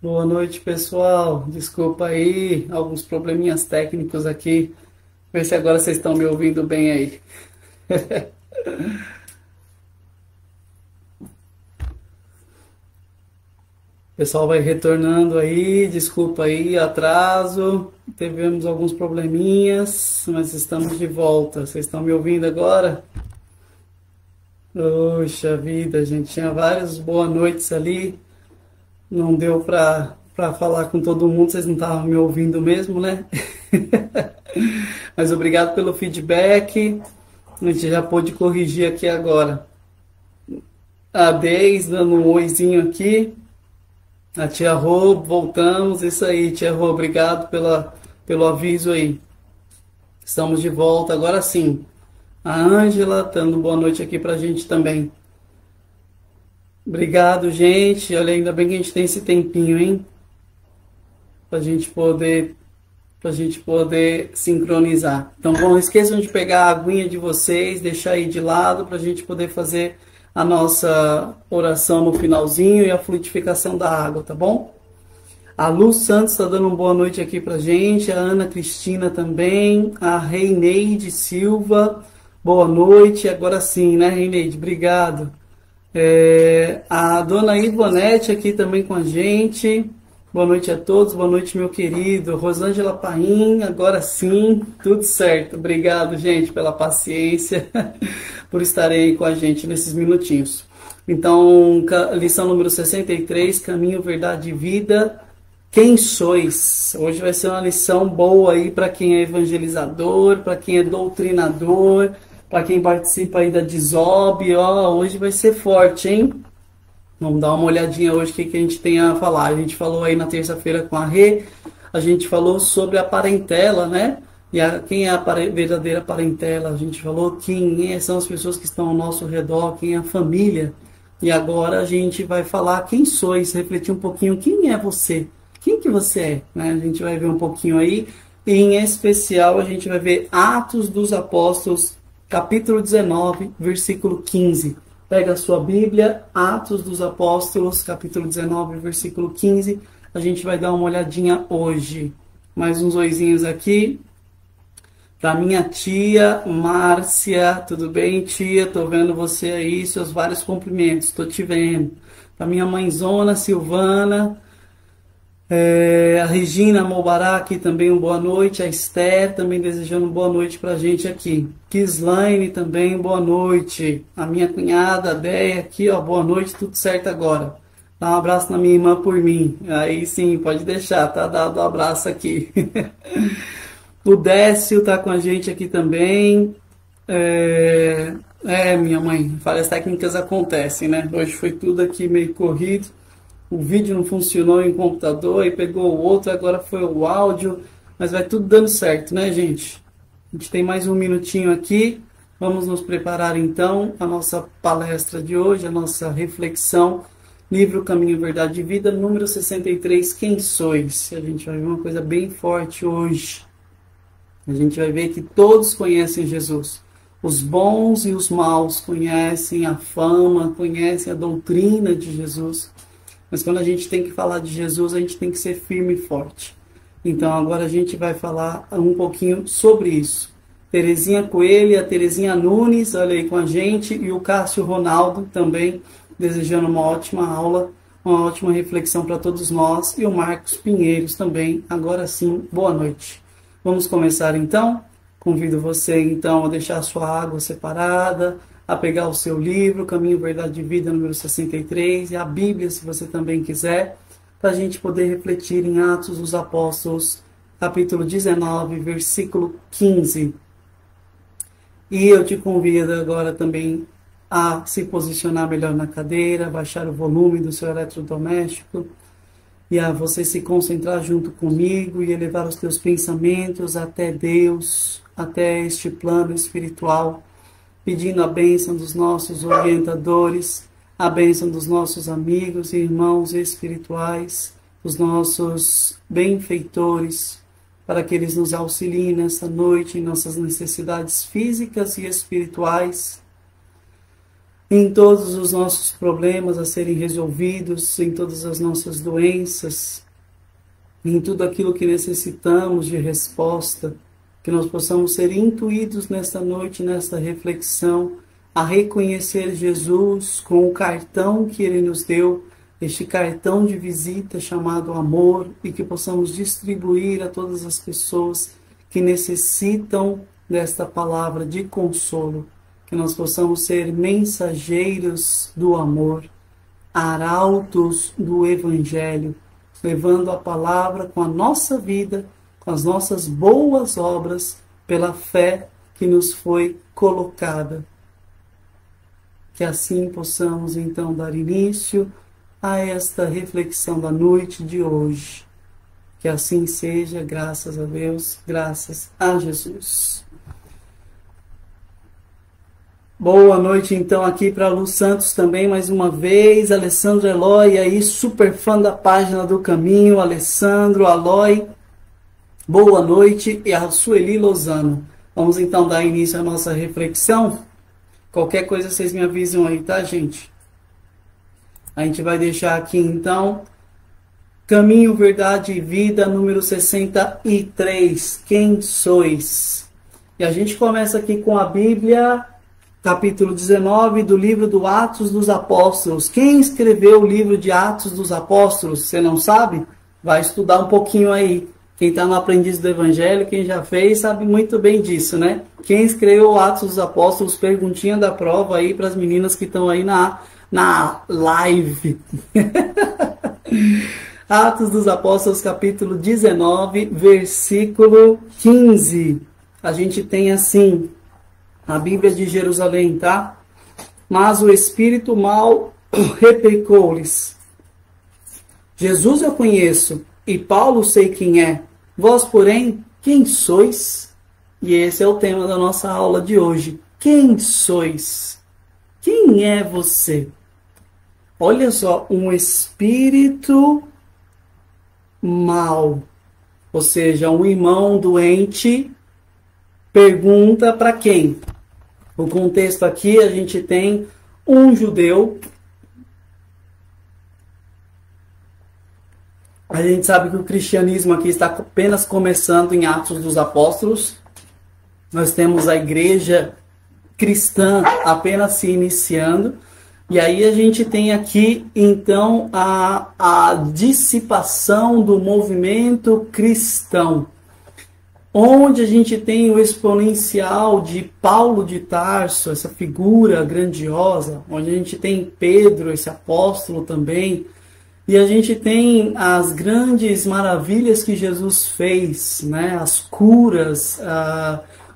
Boa noite, pessoal. Desculpa aí, alguns probleminhas técnicos aqui. Ver se agora vocês estão me ouvindo bem aí. O pessoal vai retornando aí, desculpa aí, atraso. Tivemos alguns probleminhas, mas estamos de volta. Vocês estão me ouvindo agora? Poxa vida, gente, tinha várias boas noites ali. Não deu pra falar com todo mundo, vocês não estavam me ouvindo mesmo, né? Mas obrigado pelo feedback. A gente já pôde corrigir aqui agora. A Deis dando um oizinho aqui. A tia Rô, voltamos. Isso aí, tia Rô, obrigado pelo aviso aí. Estamos de volta, agora sim. A Ângela dando boa noite aqui pra gente também. Obrigado, gente. Olha, ainda bem que a gente tem esse tempinho, hein? Pra gente poder, pra gente poder sincronizar. Então, não esqueçam de pegar a aguinha de vocês, deixar aí de lado pra gente poder fazer a nossa oração no finalzinho e a fluidificação da água, tá bom? A Lu Santos está dando uma boa noite aqui pra gente, a Ana Cristina também, a Reineide Silva, boa noite, agora sim, né, Reineide? Obrigado. A dona Ivonete aqui também com a gente, boa noite a todos, boa noite, meu querido. Rosângela Paim, agora sim, tudo certo. Obrigado, gente, pela paciência, por estarem aí com a gente nesses minutinhos. Então, lição número 63, Caminho, Verdade e Vida. Quem sois? Hoje vai ser uma lição boa aí para quem é evangelizador, para quem é doutrinador, para quem participa aí da DISOB. Ó, hoje vai ser forte, hein? Vamos dar uma olhadinha hoje o que a gente tem a falar. A gente falou aí na terça-feira com a Rê, a gente falou sobre a parentela, né? Quem é a verdadeira parentela? A gente falou quem são as pessoas que estão ao nosso redor, quem é a família. E agora a gente vai falar quem sois, refletir um pouquinho quem é você. Quem que você é? Né? A gente vai ver um pouquinho aí. E, em especial, a gente vai ver Atos dos Apóstolos, capítulo 19, versículo 15. Pega a sua Bíblia, Atos dos Apóstolos, capítulo 19, versículo 15. A gente vai dar uma olhadinha hoje. Mais uns oizinhos aqui. Para minha tia Márcia, tudo bem, tia? Tô vendo você aí, seus vários cumprimentos, tô te vendo. Para minha mãezona Silvana, a Regina Mobará aqui também, um boa noite. A Esther também desejando boa noite pra gente aqui. Kislaine também, boa noite. A minha cunhada, a Deia aqui, ó, boa noite, tudo certo agora. Dá um abraço na minha irmã por mim. Aí sim, pode deixar, tá dado um abraço aqui. O Décio tá com a gente aqui também. Minha mãe, falhas técnicas acontecem, né? Hoje foi tudo aqui meio corrido. O vídeo não funcionou em computador e pegou o outro, agora foi o áudio, mas vai tudo dando certo, né, gente? A gente tem mais um minutinho aqui. Vamos nos preparar então a nossa palestra de hoje, a nossa reflexão. Livro Caminho, Verdade e Vida, número 63, Quem sois? A gente vai ver uma coisa bem forte hoje. A gente vai ver que todos conhecem Jesus. Os bons e os maus conhecem a fama, conhecem a doutrina de Jesus. Mas quando a gente tem que falar de Jesus, a gente tem que ser firme e forte. Então agora a gente vai falar um pouquinho sobre isso. Terezinha Coelho, a Terezinha Nunes, olha aí com a gente, e o Cássio Ronaldo também, desejando uma ótima aula, uma ótima reflexão para todos nós, e o Marcos Pinheiros também. Agora sim, boa noite. Vamos começar então? Convido você então a deixar a sua água separada, a pegar o seu livro, Caminho, Verdade e Vida, número 63, e a Bíblia, se você também quiser, para a gente poder refletir em Atos dos Apóstolos, capítulo 19, versículo 15. E eu te convido agora também a se posicionar melhor na cadeira, baixar o volume do seu eletrodoméstico, e a você se concentrar junto comigo e elevar os teus pensamentos até Deus, até este plano espiritual, pedindo a bênção dos nossos orientadores, a bênção dos nossos amigos e irmãos espirituais, dos nossos benfeitores, para que eles nos auxiliem nesta noite em nossas necessidades físicas e espirituais, em todos os nossos problemas a serem resolvidos, em todas as nossas doenças, em tudo aquilo que necessitamos de resposta, que nós possamos ser intuídos nesta noite, nesta reflexão, a reconhecer Jesus com o cartão que Ele nos deu, este cartão de visita chamado amor, e que possamos distribuir a todas as pessoas que necessitam desta palavra de consolo, que nós possamos ser mensageiros do amor, arautos do Evangelho, levando a palavra com a nossa vida, com as nossas boas obras, pela fé que nos foi colocada. Que assim possamos então dar início a esta reflexão da noite de hoje. Que assim seja, graças a Deus, graças a Jesus. Boa noite então aqui para Lu Santos também, mais uma vez, Alessandro Eloy aí, super fã da página do Caminho, Alessandro, Aloy, boa noite, e a Sueli Lozano. Vamos então dar início à nossa reflexão. Qualquer coisa vocês me avisam aí, tá, gente? A gente vai deixar aqui então, Caminho, Verdade e Vida, número 63, Quem sois? E a gente começa aqui com a Bíblia, capítulo 19 do livro do Atos dos Apóstolos. Quem escreveu o livro de Atos dos Apóstolos? Você não sabe? Vai estudar um pouquinho aí. Quem está no Aprendiz do Evangelho, quem já fez, sabe muito bem disso, né? Quem escreveu o Atos dos Apóstolos? Perguntinha da prova aí para as meninas que estão aí na live. Atos dos Apóstolos, capítulo 19, versículo 15. A gente tem assim, a Bíblia de Jerusalém, tá? Mas o espírito mau replicou-lhes: Jesus eu conheço, e Paulo sei quem é. Vós, porém, quem sois? E esse é o tema da nossa aula de hoje. Quem sois? Quem é você? Olha só, um espírito mau, ou seja, um irmão doente, pergunta para quem? O contexto aqui, a gente tem um judeu. A gente sabe que o cristianismo aqui está apenas começando em Atos dos Apóstolos. Nós temos a igreja cristã apenas se iniciando. E aí a gente tem aqui, então, a dissipação do movimento cristão, onde a gente tem o exponencial de Paulo de Tarso, essa figura grandiosa, onde a gente tem Pedro, esse apóstolo também, e a gente tem as grandes maravilhas que Jesus fez, né? As curas,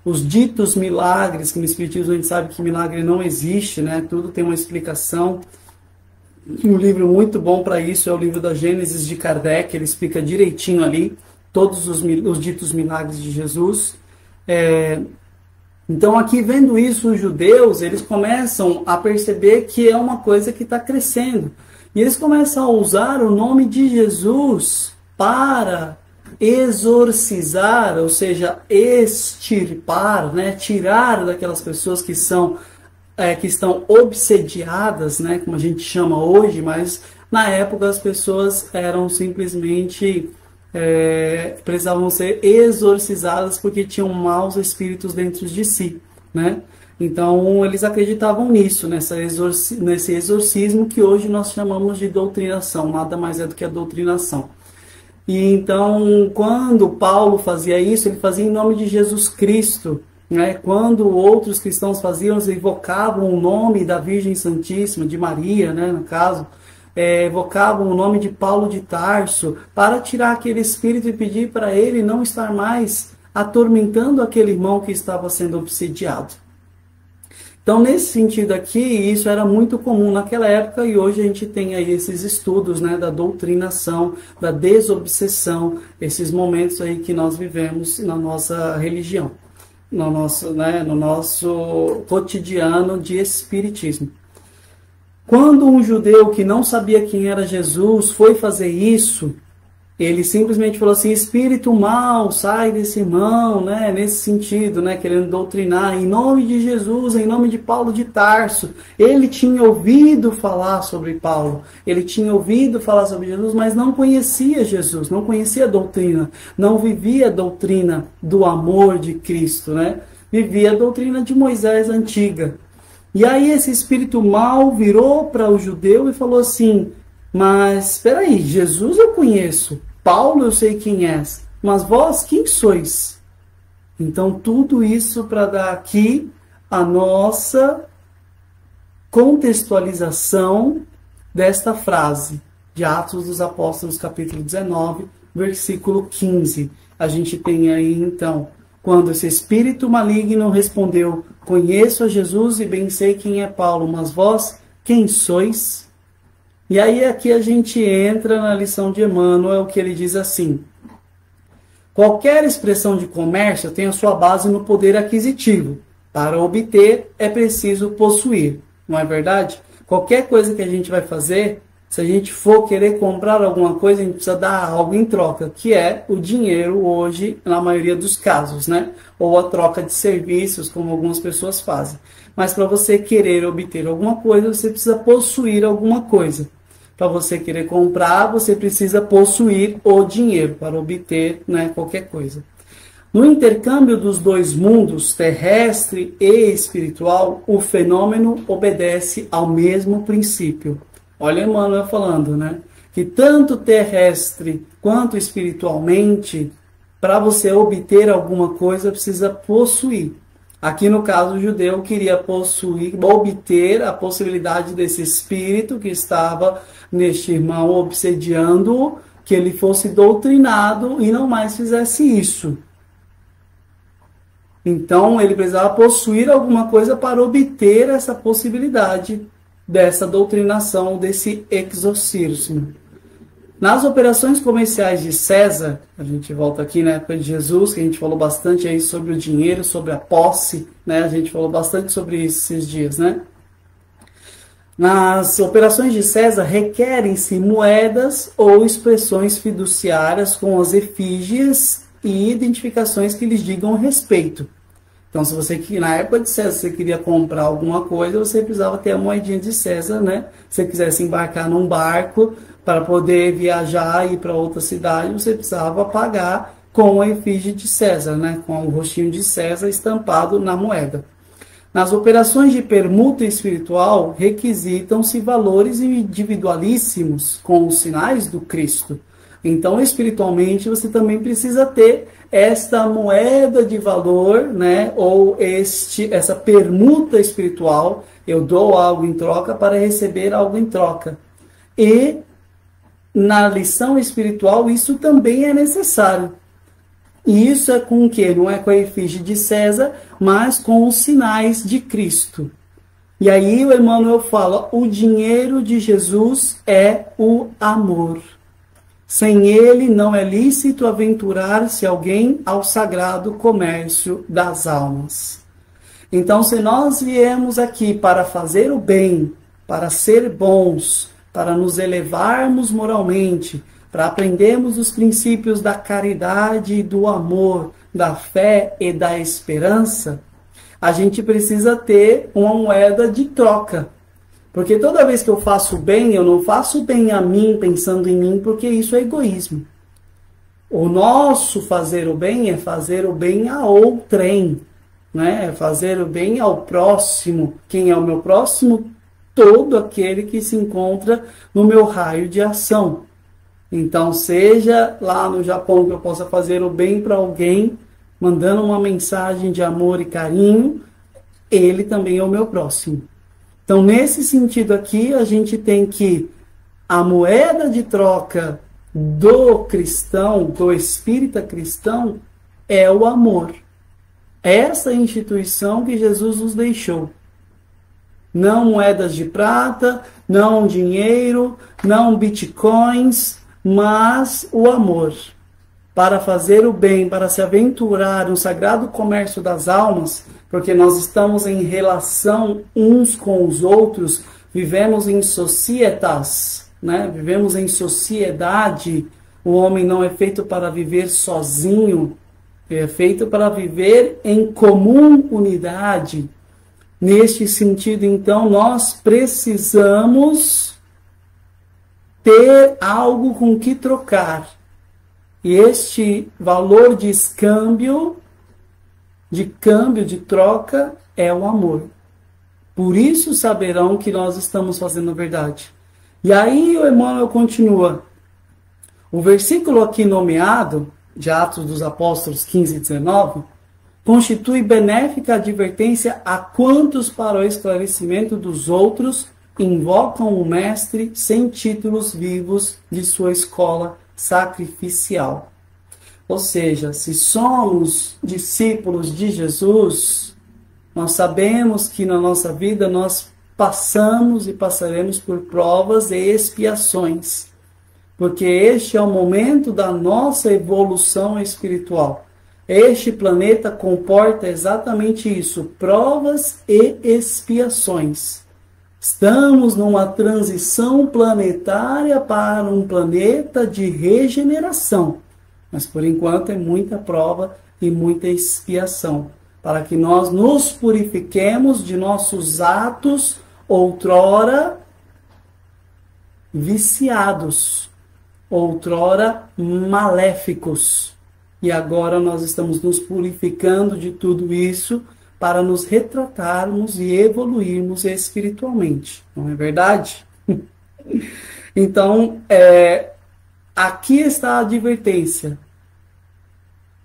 os ditos milagres, que no Espiritismo a gente sabe que milagre não existe, né? Tudo tem uma explicação. Um livro muito bom para isso é o livro da Gênesis de Kardec, ele explica direitinho ali todos os ditos milagres de Jesus. Então aqui vendo isso, os judeus, eles começam a perceber que é uma coisa que está crescendo. E eles começam a usar o nome de Jesus para exorcizar, ou seja, extirpar, né, tirar daquelas pessoas que estão obsediadas, né, como a gente chama hoje, mas na época as pessoas eram simplesmente precisavam ser exorcizadas porque tinham maus espíritos dentro de si, né? Então eles acreditavam nisso, nesse exorcismo que hoje nós chamamos de doutrinação, nada mais é do que a doutrinação. E então, quando Paulo fazia isso, ele fazia em nome de Jesus Cristo, né? Quando outros cristãos faziam, eles evocavam o nome da Virgem Santíssima, de Maria, né, no caso, evocavam o nome de Paulo de Tarso, para tirar aquele espírito e pedir para ele não estar mais atormentando aquele irmão que estava sendo obsediado. Então, nesse sentido aqui, isso era muito comum naquela época, e hoje a gente tem aí esses estudos, né, da doutrinação, da desobsessão, esses momentos aí que nós vivemos na nossa religião, no nosso cotidiano de espiritismo. Quando um judeu que não sabia quem era Jesus foi fazer isso, Ele simplesmente falou assim, espírito mau, sai desse irmão, né? Nesse sentido, né? Querendo doutrinar em nome de Jesus, em nome de Paulo de Tarso. Ele tinha ouvido falar sobre Paulo, ele tinha ouvido falar sobre Jesus, mas não conhecia Jesus, não conhecia a doutrina, não vivia a doutrina do amor de Cristo, né? Vivia a doutrina de Moisés antiga. E aí esse espírito mau virou para o judeu e falou assim, mas espera aí, Jesus eu conheço, Paulo eu sei quem és, mas vós quem sois? Então tudo isso para dar aqui a nossa contextualização desta frase de Atos dos Apóstolos, capítulo 19, versículo 15. A gente tem aí então, quando esse espírito maligno respondeu, conheço a Jesus e bem sei quem é Paulo, mas vós quem sois? E aí aqui a gente entra na lição de Emmanuel, que ele diz assim, qualquer expressão de comércio tem a sua base no poder aquisitivo. Para obter é preciso possuir, não é verdade? Qualquer coisa que a gente vai fazer, se a gente for querer comprar alguma coisa, a gente precisa dar algo em troca, que é o dinheiro hoje, na maioria dos casos, né? Ou a troca de serviços, como algumas pessoas fazem. Mas para você querer obter alguma coisa, você precisa possuir alguma coisa. Para você querer comprar, você precisa possuir o dinheiro para obter, né, qualquer coisa. No intercâmbio dos dois mundos, terrestre e espiritual, o fenômeno obedece ao mesmo princípio. Olha Emmanuel falando, né? Que tanto terrestre quanto espiritualmente, para você obter alguma coisa, precisa possuir. Aqui no caso o judeu queria possuir, obter a possibilidade desse espírito que estava neste irmão obsediando-o, que ele fosse doutrinado e não mais fizesse isso. Então ele precisava possuir alguma coisa para obter essa possibilidade dessa doutrinação, desse exorcismo. Nas operações comerciais de César, a gente volta aqui na época de Jesus, que a gente falou bastante aí sobre o dinheiro, sobre a posse, né? A gente falou bastante sobre isso esses dias, né? Nas operações de César requerem-se moedas ou expressões fiduciárias com as efígies e identificações que lhes digam respeito. Então, se você, na época de César, você queria comprar alguma coisa, você precisava ter a moedinha de César, né? Se você quisesse embarcar num barco para poder viajar e ir para outra cidade, você precisava pagar com a efígie de César, né? Com o rostinho de César estampado na moeda. Nas operações de permuta espiritual, requisitam-se valores individualíssimos com os sinais do Cristo. Então, espiritualmente, você também precisa ter esta moeda de valor, né? Ou essa permuta espiritual, eu dou algo em troca para receber algo em troca. E na lição espiritual, isso também é necessário. E isso é com o quê? Não é com a efígie de César, mas com os sinais de Cristo. E aí o Emmanuel fala, o dinheiro de Jesus é o amor. Sem ele não é lícito aventurar-se alguém ao sagrado comércio das almas. Então, se nós viemos aqui para fazer o bem, para ser bons, para nos elevarmos moralmente, para aprendermos os princípios da caridade e do amor, da fé e da esperança, a gente precisa ter uma moeda de troca. Porque toda vez que eu faço bem, eu não faço bem a mim, pensando em mim, porque isso é egoísmo. O nosso fazer o bem é fazer o bem a outrem, né? É fazer o bem ao próximo. Quem é o meu próximo? Todo aquele que se encontra no meu raio de ação. Então, seja lá no Japão que eu possa fazer o bem para alguém, mandando uma mensagem de amor e carinho, ele também é o meu próximo. Então, nesse sentido aqui, a gente tem que a moeda de troca do cristão, do espírita cristão, é o amor. Essa instituição que Jesus nos deixou. Não moedas de prata, não dinheiro, não bitcoins, mas o amor. Para fazer o bem, para se aventurar no sagrado comércio das almas, porque nós estamos em relação uns com os outros, vivemos em societas, né? Vivemos em sociedade, O homem não é feito para viver sozinho, ele é feito para viver em comum unidade. Neste sentido, então, nós precisamos ter algo com que trocar. E este valor de câmbio, de troca, é o amor. Por isso saberão que nós estamos fazendo a verdade. E aí o Emmanuel continua. O versículo aqui nomeado, de Atos dos Apóstolos 15 e 19, constitui benéfica advertência a quantos para o esclarecimento dos outros invocam o Mestre sem títulos vivos de sua escola sacrificial. Ou seja, se somos discípulos de Jesus, nós sabemos que na nossa vida nós passamos e passaremos por provas e expiações, porque este é o momento da nossa evolução espiritual. Este planeta comporta exatamente isso, provas e expiações. Estamos numa transição planetária para um planeta de regeneração. Mas por enquanto é muita prova e muita expiação. Para que nós nos purifiquemos de nossos atos outrora viciados, outrora maléficos. E agora nós estamos nos purificando de tudo isso para nos retratarmos e evoluirmos espiritualmente. Não é verdade? Então, aqui está a advertência.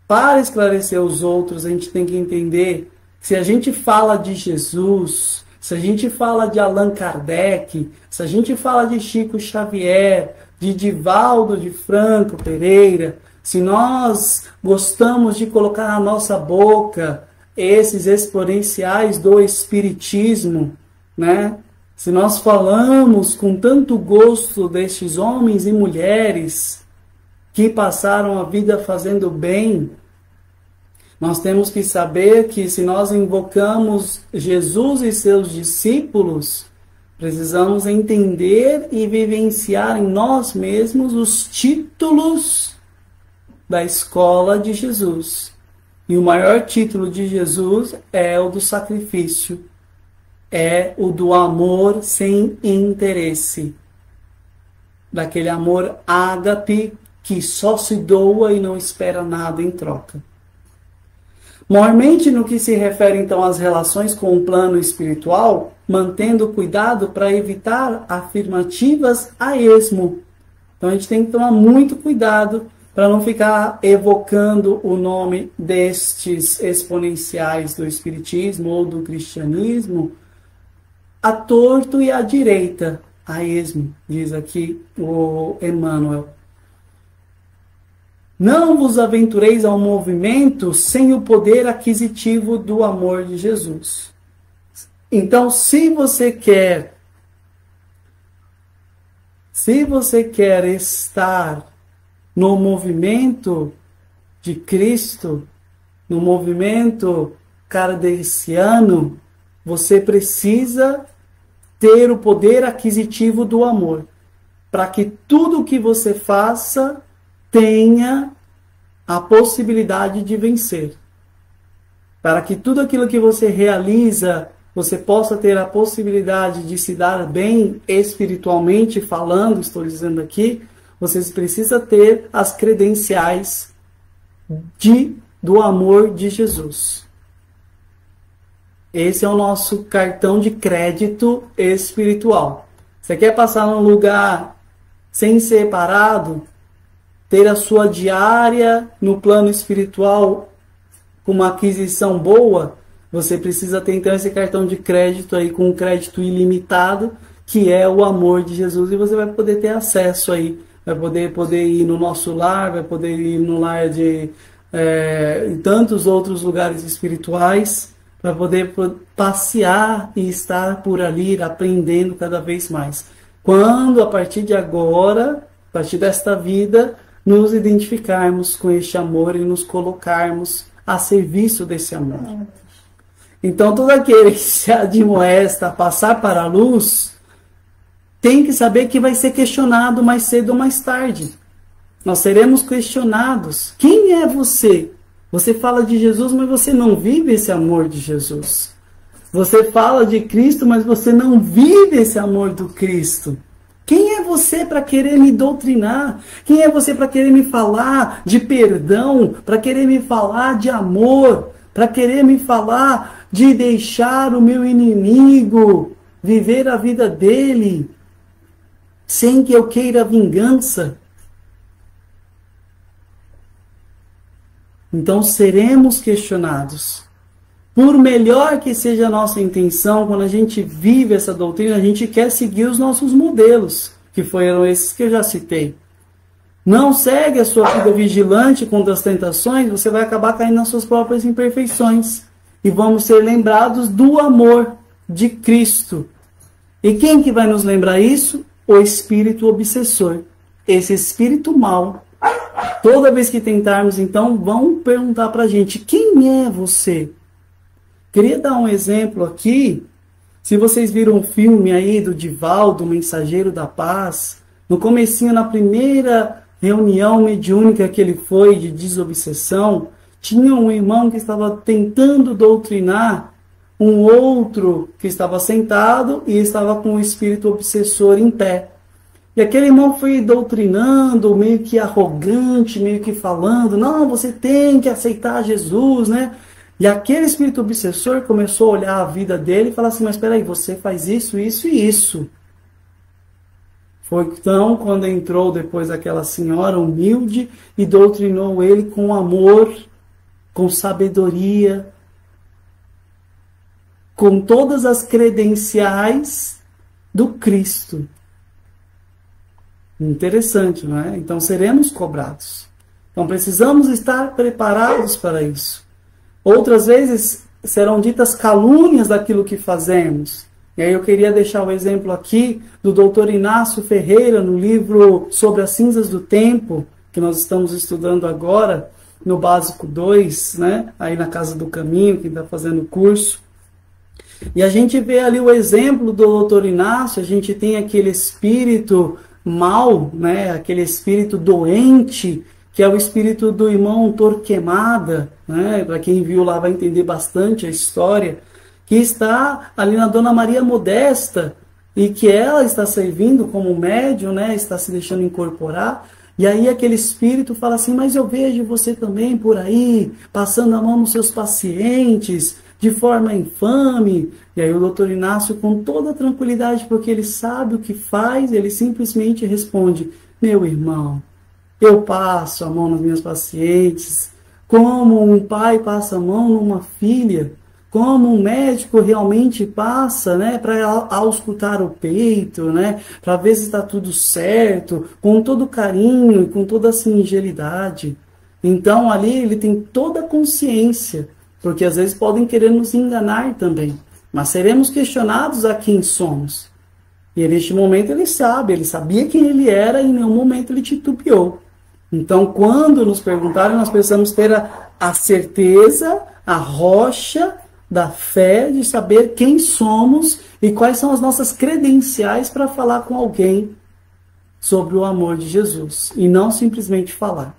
Para esclarecer os outros, a gente tem que entender que se a gente fala de Jesus, se a gente fala de Allan Kardec, se a gente fala de Chico Xavier, de Divaldo de Franco Pereira, se nós gostamos de colocar na nossa boca esses exponenciais do Espiritismo, né? Se nós falamos com tanto gosto destes homens e mulheres que passaram a vida fazendo bem, nós temos que saber que se nós invocamos Jesus e seus discípulos, precisamos entender e vivenciar em nós mesmos os títulos da escola de Jesus. E o maior título de Jesus é o do sacrifício, é o do amor sem interesse, daquele amor ágape que só se doa e não espera nada em troca. Maiormente no que se refere então às relações com o plano espiritual, mantendo cuidado para evitar afirmativas a esmo. Então a gente tem que tomar muito cuidado para não ficar evocando o nome destes exponenciais do Espiritismo ou do Cristianismo à torto e à direita, a esmo, diz aqui o Emmanuel. Não vos aventureis ao movimento sem o poder aquisitivo do amor de Jesus. Então, se você quer estar no movimento de Cristo, no movimento kardeciano, você precisa ter o poder aquisitivo do amor, para que tudo o que você faça tenha a possibilidade de vencer. Para que tudo aquilo que você realiza, você possa ter a possibilidade de se dar bem espiritualmente falando, estou dizendo aqui, vocês precisam ter as credenciais do amor de Jesus. Esse é o nosso cartão de crédito espiritual. Você quer passar num lugar sem ser parado, ter a sua diária no plano espiritual com uma aquisição boa, você precisa ter então esse cartão de crédito aí com um crédito ilimitado, que é o amor de Jesus, e você vai poder ter acesso aí, vai poder ir no nosso lar, vai poder ir no lar de tantos outros lugares espirituais, para poder passear e estar por ali aprendendo cada vez mais. Quando, a partir de agora, a partir desta vida, nos identificarmos com este amor e nos colocarmos a serviço desse amor. Então, todo aquele que se admoesta a passar para a luz, tem que saber que vai ser questionado mais cedo ou mais tarde. Nós seremos questionados. Quem é você? Você fala de Jesus, mas você não vive esse amor de Jesus. Você fala de Cristo, mas você não vive esse amor do Cristo. Quem é você para querer me doutrinar? Quem é você para querer me falar de perdão? Para querer me falar de amor? Para querer me falar de deixar o meu inimigo viver a vida dele sem que eu queira vingança? Então seremos questionados. Por melhor que seja a nossa intenção, quando a gente vive essa doutrina, a gente quer seguir os nossos modelos, que foram esses que eu já citei. Não segue a sua vida vigilante contra as tentações, você vai acabar caindo nas suas próprias imperfeições. E vamos ser lembrados do amor de Cristo. E quem que vai nos lembrar isso? O espírito obsessor. Esse espírito mau. Toda vez que tentarmos, então, vão perguntar para a gente, quem é você? Queria dar um exemplo aqui. Se vocês viram o filme aí do Divaldo, o Mensageiro da Paz, no comecinho, na primeira reunião mediúnica que ele foi de desobsessão, tinha um irmão que estava tentando doutrinar um outro que estava sentado e estava com o espírito obsessor em pé. E aquele irmão foi doutrinando, meio que arrogante, meio que falando, não, você tem que aceitar Jesus, né? E aquele espírito obsessor começou a olhar a vida dele e falar assim, mas espera aí, você faz isso, isso e isso. Foi então quando entrou depois aquela senhora humilde e doutrinou ele com amor, com sabedoria, com todas as credenciais do Cristo. Interessante, não é? Então seremos cobrados. Então precisamos estar preparados para isso. Outras vezes serão ditas calúnias daquilo que fazemos. E aí eu queria deixar o exemplo aqui do Dr. Inácio Ferreira, no livro Sobre as Cinzas do Tempo, que nós estamos estudando agora, no Básico 2, né? Aí na Casa do Caminho, quem está fazendo o curso. E a gente vê ali o exemplo do Dr. Inácio, a gente tem aquele espírito mal, né? Aquele espírito doente, que é o espírito do irmão Torquemada, né? Para quem viu lá vai entender bastante a história, que está ali na Dona Maria Modesta, e que ela está servindo como médium, né? Está se deixando incorporar, e aí aquele espírito fala assim, mas eu vejo você também por aí, passando a mão nos seus pacientes, de forma infame. E aí o doutor Inácio, com toda a tranquilidade, porque ele sabe o que faz, ele simplesmente responde, meu irmão, eu passo a mão nos meus pacientes, como um pai passa a mão numa filha, como um médico realmente passa, né, para auscultar o peito, né, para ver se está tudo certo, com todo carinho e com toda a singelidade. Então ali ele tem toda a consciência, porque às vezes podem querer nos enganar também, mas seremos questionados a quem somos. E neste momento ele sabia quem ele era e em nenhum momento ele titubeou. Então, quando nos perguntarem, nós precisamos ter a certeza, a rocha da fé de saber quem somos e quais são as nossas credenciais para falar com alguém sobre o amor de Jesus, e não simplesmente falar.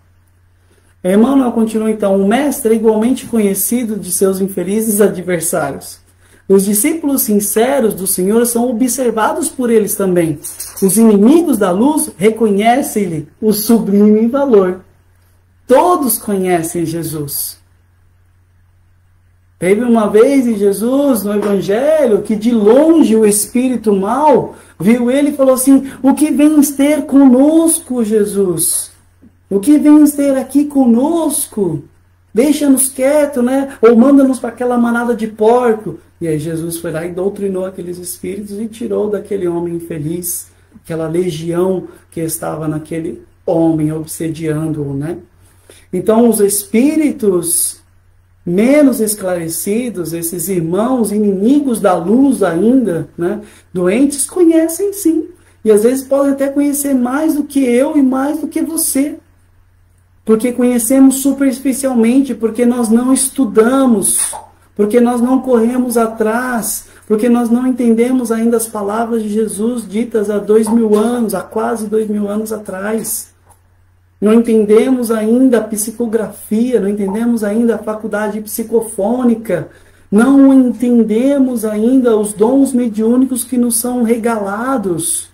Emmanuel continua então, o mestre é igualmente conhecido de seus infelizes adversários. Os discípulos sinceros do Senhor são observados por eles também. Os inimigos da luz reconhecem-lhe o sublime valor. Todos conhecem Jesus. Teve uma vez em Jesus, no Evangelho, que de longe o espírito mau viu ele e falou assim, o que vens ter conosco, Jesus? O que vens ter aqui conosco? Deixa-nos quietos, né? Ou manda-nos para aquela manada de porco. E aí Jesus foi lá e doutrinou aqueles espíritos e tirou daquele homem infeliz, aquela legião que estava naquele homem obsediando-o, né? Então os espíritos menos esclarecidos, esses irmãos inimigos da luz ainda, né? Doentes, conhecem sim. E às vezes podem até conhecer mais do que eu e mais do que você. Porque conhecemos superficialmente, porque nós não estudamos, porque nós não corremos atrás, porque nós não entendemos ainda as palavras de Jesus ditas há 2000 anos, há quase 2000 anos atrás. Não entendemos ainda a psicografia, não entendemos ainda a faculdade psicofônica, não entendemos ainda os dons mediúnicos que nos são regalados.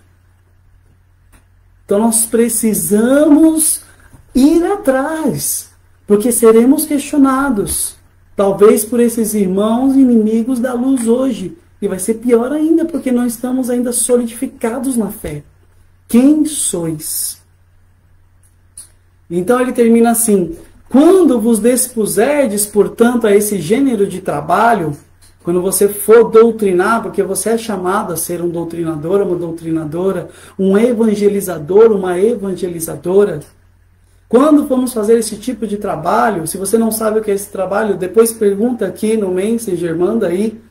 Então nós precisamos ir atrás, porque seremos questionados, talvez por esses irmãos inimigos da luz hoje. E vai ser pior ainda, porque não estamos ainda solidificados na fé. Quem sois? Então ele termina assim: quando vos dispuserdes, portanto, a esse gênero de trabalho, quando você for doutrinar, porque você é chamado a ser um doutrinador, uma doutrinadora, um evangelizador, uma evangelizadora. Quando formos fazer esse tipo de trabalho, se você não sabe o que é esse trabalho, depois pergunta aqui no Messenger, manda aí.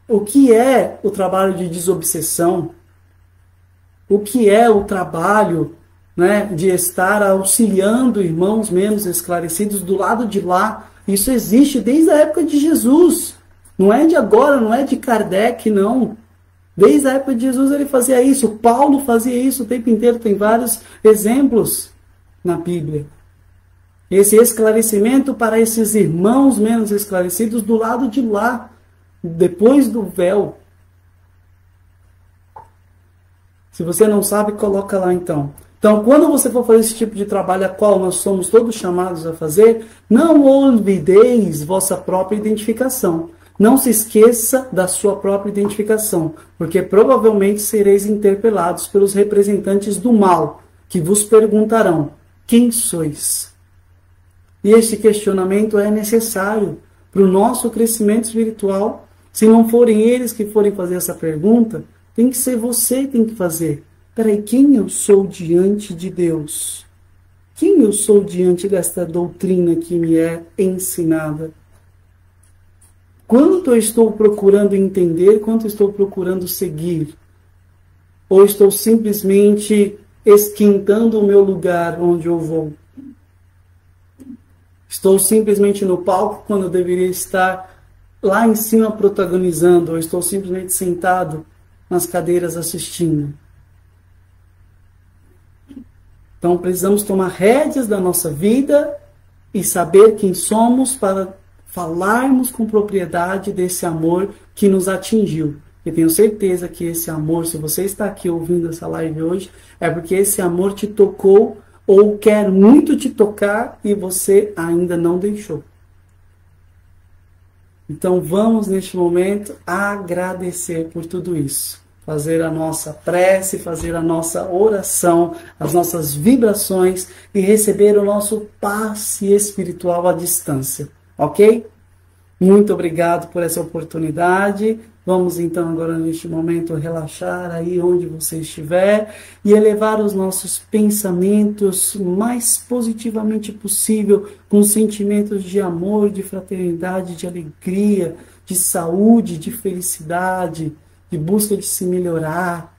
O que é o trabalho de desobsessão? O que é o trabalho, né, de estar auxiliando irmãos menos esclarecidos do lado de lá? Isso existe desde a época de Jesus. Não é de agora, não é de Kardec, não. Desde a época de Jesus ele fazia isso. Paulo fazia isso o tempo inteiro. Tem vários exemplos na Bíblia. Esse esclarecimento para esses irmãos menos esclarecidos do lado de lá, depois do véu. Se você não sabe, coloca lá então. Então, quando você for fazer esse tipo de trabalho a qual nós somos todos chamados a fazer, não olvideis vossa própria identificação. Não se esqueça da sua própria identificação, porque provavelmente sereis interpelados pelos representantes do mal, que vos perguntarão: quem sois? E este questionamento é necessário para o nosso crescimento espiritual. Se não forem eles que forem fazer essa pergunta, tem que ser você que tem que fazer. Peraí, quem eu sou diante de Deus? Quem eu sou diante desta doutrina que me é ensinada? Quanto eu estou procurando entender, quanto eu estou procurando seguir? Ou estou simplesmente esquentando o meu lugar onde eu vou? Estou simplesmente no palco quando eu deveria estar lá em cima protagonizando, ou estou simplesmente sentado nas cadeiras assistindo? Então precisamos tomar rédeas da nossa vida e saber quem somos para falarmos com propriedade desse amor que nos atingiu. E tenho certeza que esse amor, se você está aqui ouvindo essa live hoje, é porque esse amor te tocou ou quer muito te tocar e você ainda não deixou. Então vamos neste momento agradecer por tudo isso. Fazer a nossa prece, fazer a nossa oração, as nossas vibrações e receber o nosso passe espiritual à distância. Ok? Muito obrigado por essa oportunidade. Vamos então agora neste momento relaxar aí onde você estiver e elevar os nossos pensamentos mais positivamente possível, com sentimentos de amor, de fraternidade, de alegria, de saúde, de felicidade, de busca de se melhorar.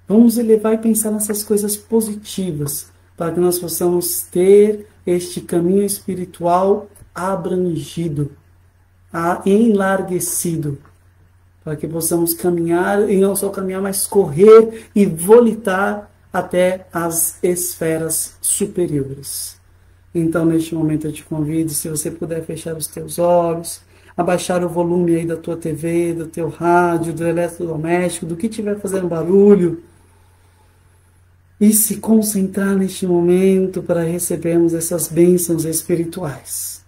Vamos elevar e pensar nessas coisas positivas, para que nós possamos ter este caminho espiritual abrangido, enlarguecido, para que possamos caminhar, e não só caminhar, mas correr e volitar até as esferas superiores. Então, neste momento eu te convido, se você puder fechar os teus olhos, abaixar o volume aí da tua TV, do teu rádio, do eletrodoméstico, do que estiver fazendo barulho, e se concentrar neste momento para recebermos essas bênçãos espirituais.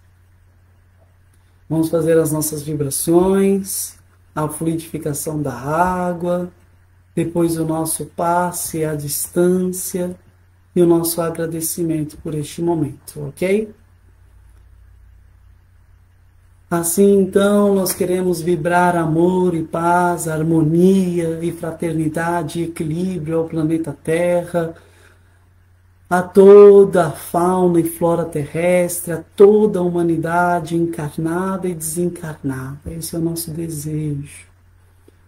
Vamos fazer as nossas vibrações, a fluidificação da água, depois o nosso passe à distância e o nosso agradecimento por este momento, ok? Assim, então, nós queremos vibrar amor e paz, harmonia e fraternidade e equilíbrio ao planeta Terra, a toda a fauna e flora terrestre, a toda a humanidade encarnada e desencarnada. Esse é o nosso desejo.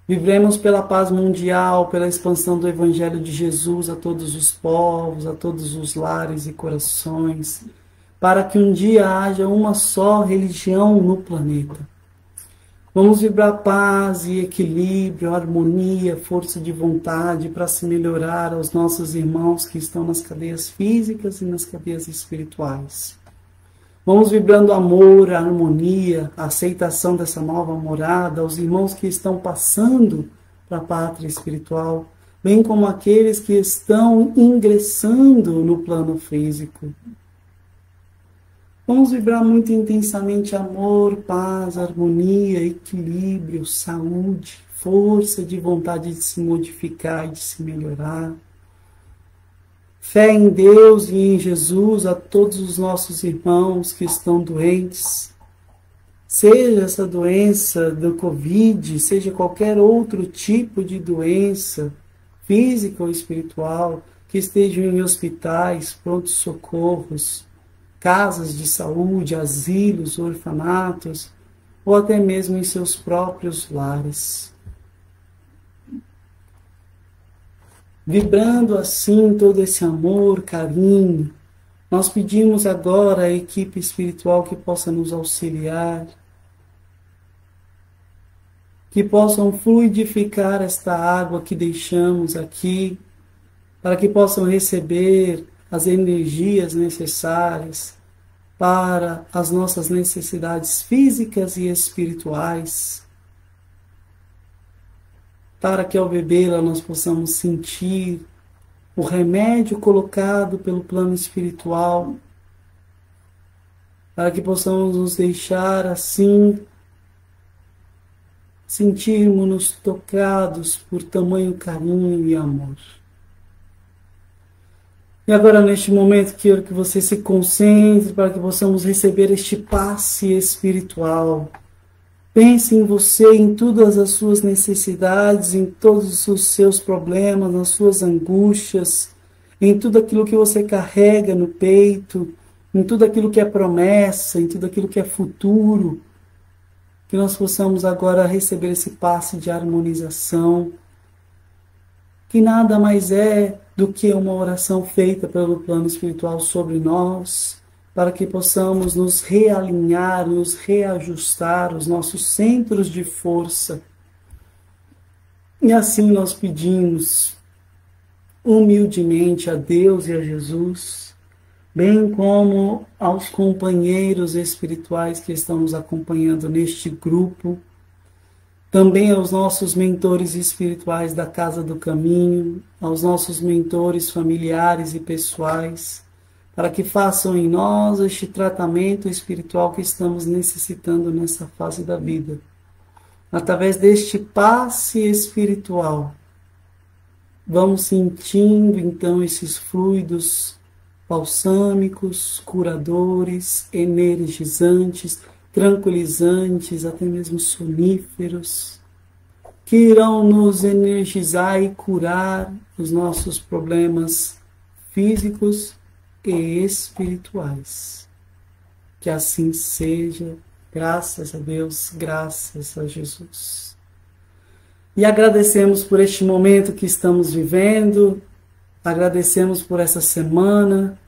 Vibremos pela paz mundial, pela expansão do Evangelho de Jesus a todos os povos, a todos os lares e corações, para que um dia haja uma só religião no planeta. Vamos vibrar paz e equilíbrio, harmonia, força de vontade para se melhorar aos nossos irmãos que estão nas cadeias físicas e nas cadeias espirituais. Vamos vibrando amor, harmonia, a aceitação dessa nova morada aos irmãos que estão passando para a pátria espiritual, bem como aqueles que estão ingressando no plano físico. Vamos vibrar muito intensamente amor, paz, harmonia, equilíbrio, saúde, força de vontade de se modificar e de se melhorar. Fé em Deus e em Jesus a todos os nossos irmãos que estão doentes. Seja essa doença do Covid, seja qualquer outro tipo de doença, física ou espiritual, que estejam em hospitais, prontos-socorros, casas de saúde, asilos, orfanatos, ou até mesmo em seus próprios lares. Vibrando assim todo esse amor, carinho, nós pedimos agora à equipe espiritual que possa nos auxiliar, que possam fluidificar esta água que deixamos aqui, para que possam receber as energias necessárias para as nossas necessidades físicas e espirituais, para que ao bebê-la nós possamos sentir o remédio colocado pelo plano espiritual, para que possamos nos deixar assim, sentirmos-nos tocados por tamanho carinho e amor. E agora, neste momento, quero que você se concentre para que possamos receber este passe espiritual. Pense em você, em todas as suas necessidades, em todos os seus problemas, nas suas angústias, em tudo aquilo que você carrega no peito, em tudo aquilo que é promessa, em tudo aquilo que é futuro. Que nós possamos agora receber esse passe de harmonização, que nada mais é do que uma oração feita pelo plano espiritual sobre nós, para que possamos nos realinhar, nos reajustar os nossos centros de força. E assim nós pedimos humildemente a Deus e a Jesus, bem como aos companheiros espirituais que estão nos acompanhando neste grupo, também aos nossos mentores espirituais da Casa do Caminho, aos nossos mentores familiares e pessoais, para que façam em nós este tratamento espiritual que estamos necessitando nessa fase da vida. Através deste passe espiritual, vamos sentindo então esses fluidos balsâmicos, curadores, energizantes, tranquilizantes, até mesmo soníferos, que irão nos energizar e curar os nossos problemas físicos e espirituais. Que assim seja, graças a Deus, graças a Jesus. E agradecemos por este momento que estamos vivendo, agradecemos por essa semana,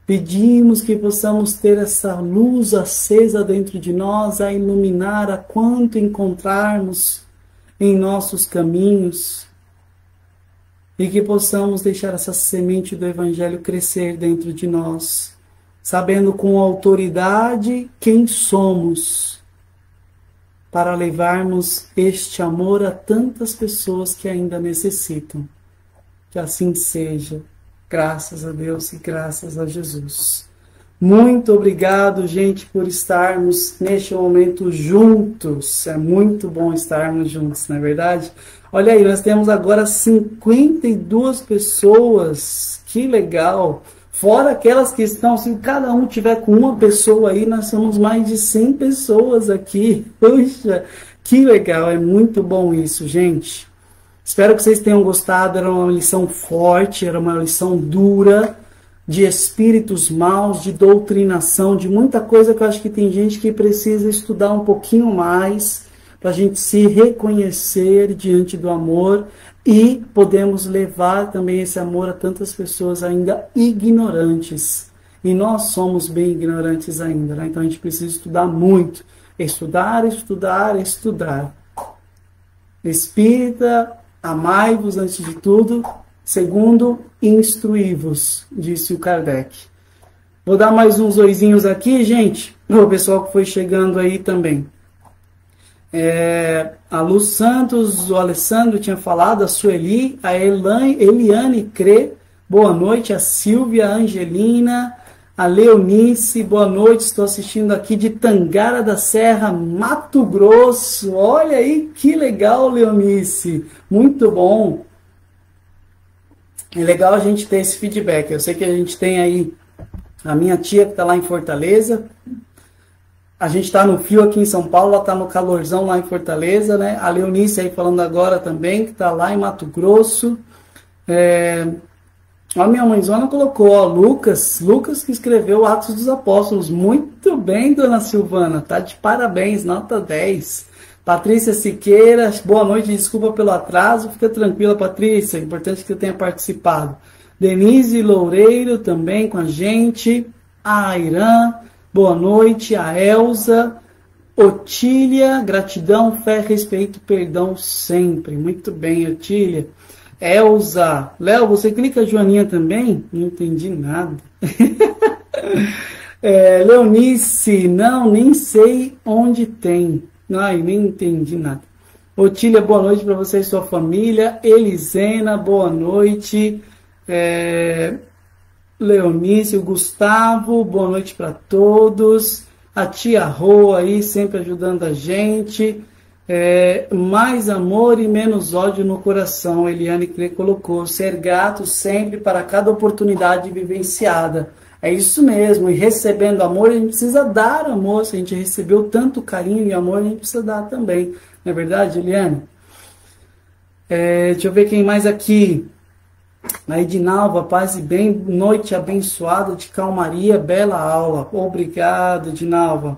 pedimos que possamos ter essa luz acesa dentro de nós a iluminar a quanto encontrarmos em nossos caminhos e que possamos deixar essa semente do Evangelho crescer dentro de nós, sabendo com autoridade quem somos, para levarmos este amor a tantas pessoas que ainda necessitam. Que assim seja. Graças a Deus e graças a Jesus. Muito obrigado, gente, por estarmos neste momento juntos. É muito bom estarmos juntos, não é verdade? Olha aí, nós temos agora 52 pessoas. Que legal! Fora aquelas que estão, se cada um tiver com uma pessoa aí, nós somos mais de 100 pessoas aqui. Puxa, que legal! É muito bom isso, gente. Espero que vocês tenham gostado. Era uma lição forte, era uma lição dura, de espíritos maus, de doutrinação, de muita coisa que eu acho que tem gente que precisa estudar um pouquinho mais para a gente se reconhecer diante do amor e podemos levar também esse amor a tantas pessoas ainda ignorantes. E nós somos bem ignorantes ainda, né? Então a gente precisa estudar muito. Estudar, estudar, estudar. Espírita, amai-vos antes de tudo. Segundo, instruí-vos, disse o Kardec. Vou dar mais uns oizinhos aqui, gente. O pessoal que foi chegando aí também. A Lu Santos, o Alessandro tinha falado, a Sueli, a Eliane Crê, boa noite, a Silvia, a Angelina, a Leonice, boa noite, estou assistindo aqui de Tangara da Serra, Mato Grosso, olha aí que legal, Leonice, muito bom. É legal a gente ter esse feedback, eu sei que a gente tem aí a minha tia que está lá em Fortaleza, a gente está no fio aqui em São Paulo, ela está no calorzão lá em Fortaleza, né? A Leonice aí falando agora também, que está lá em Mato Grosso. A minha mãezona colocou, ó, Lucas que escreveu Atos dos Apóstolos. Muito bem, dona Silvana, tá de parabéns, nota 10. Patrícia Siqueira, boa noite, desculpa pelo atraso, fica tranquila, Patrícia, é importante que você tenha participado. Denise Loureiro também com a gente, a Irã, boa noite, a Elza, Otília, gratidão, fé, respeito, perdão sempre. Muito bem, Otília. Elza, Léo, você clica Joaninha também? Não entendi nada. Leonice, não, nem sei onde tem. Ai, nem entendi nada. Otília, boa noite para você e sua família. Elisena, boa noite. Leonice, o Gustavo, boa noite para todos. A tia Rô aí, sempre ajudando a gente. Mais amor e menos ódio no coração, Eliane Crê colocou. Ser grato sempre para cada oportunidade vivenciada. É isso mesmo, e recebendo amor, a gente precisa dar amor. Se a gente recebeu tanto carinho e amor, a gente precisa dar também. Não é verdade, Eliane? Deixa eu ver quem mais aqui. A Edinalva, paz e bem, noite abençoada de calmaria, bela aula. Obrigado, Edinalva.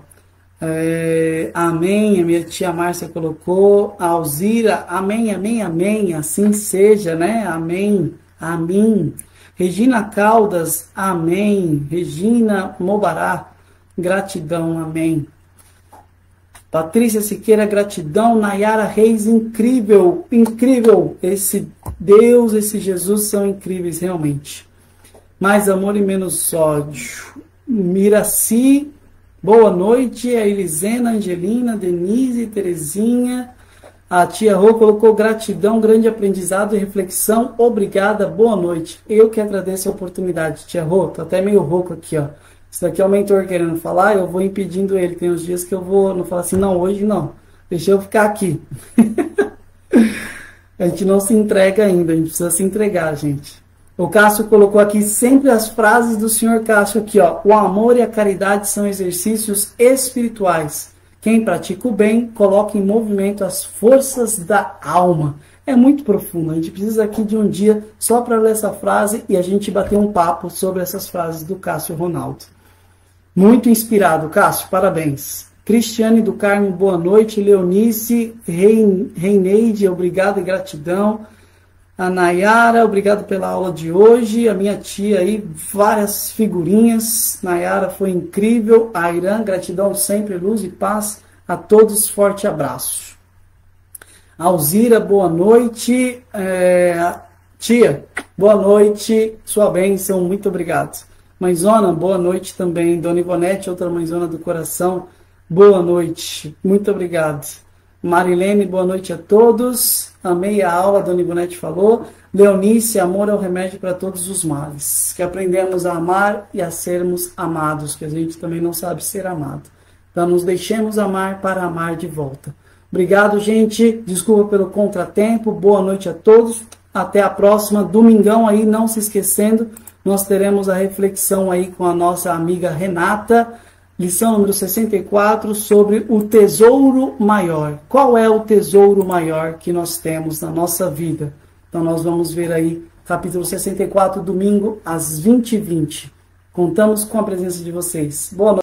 Amém, a minha tia Márcia colocou. A Alzira, amém, amém, amém, assim seja, né? Amém, amém. Regina Caldas, amém. Regina Mobará, gratidão, amém. Patrícia Siqueira, gratidão. Nayara Reis, incrível, incrível. Esse Deus, esse Jesus são incríveis, realmente. Mais amor e menos ódio. Miraci, boa noite. A Elisena, Angelina, Denise, Terezinha. A tia Rô colocou gratidão, grande aprendizado e reflexão. Obrigada, boa noite. Eu que agradeço a oportunidade, tia Rô. Tô até meio rouco aqui, ó. Isso daqui é o mentor querendo falar, eu vou impedindo ele. Tem uns dias que eu vou não falar assim, não, hoje não. Deixa eu ficar aqui. A gente não se entrega ainda, a gente precisa se entregar, gente. O Cássio colocou aqui sempre as frases do senhor Cássio aqui, ó. O amor e a caridade são exercícios espirituais. Quem pratica o bem, coloca em movimento as forças da alma. É muito profundo, a gente precisa aqui de um dia só para ler essa frase e a gente bater um papo sobre essas frases do Cássio Ronaldo. Muito inspirado, Cássio, parabéns. Cristiane do Carmo, boa noite. Leonice, Reineide, obrigado e gratidão. A Nayara, obrigado pela aula de hoje. A minha tia aí, várias figurinhas. Nayara, foi incrível. A Irã, gratidão sempre, luz e paz. A todos, forte abraço. Alzira, boa noite. Tia, boa noite. Sua bênção, muito obrigado. Mãezona, boa noite também. Dona Ivonete, outra mãezona do coração, boa noite. Muito obrigado. Marilene, boa noite a todos. Amei a aula, Dona Ivonete falou. Leonice, amor é o remédio para todos os males. Que aprendemos a amar e a sermos amados, que a gente também não sabe ser amado. Então nos deixemos amar para amar de volta. Obrigado, gente. Desculpa pelo contratempo. Boa noite a todos. Até a próxima. Domingão aí, não se esquecendo, nós teremos a reflexão aí com a nossa amiga Renata, lição número 64, sobre o tesouro maior. Qual é o tesouro maior que nós temos na nossa vida? Então nós vamos ver aí, capítulo 64, domingo, às 20h20. Contamos com a presença de vocês. Boa noite.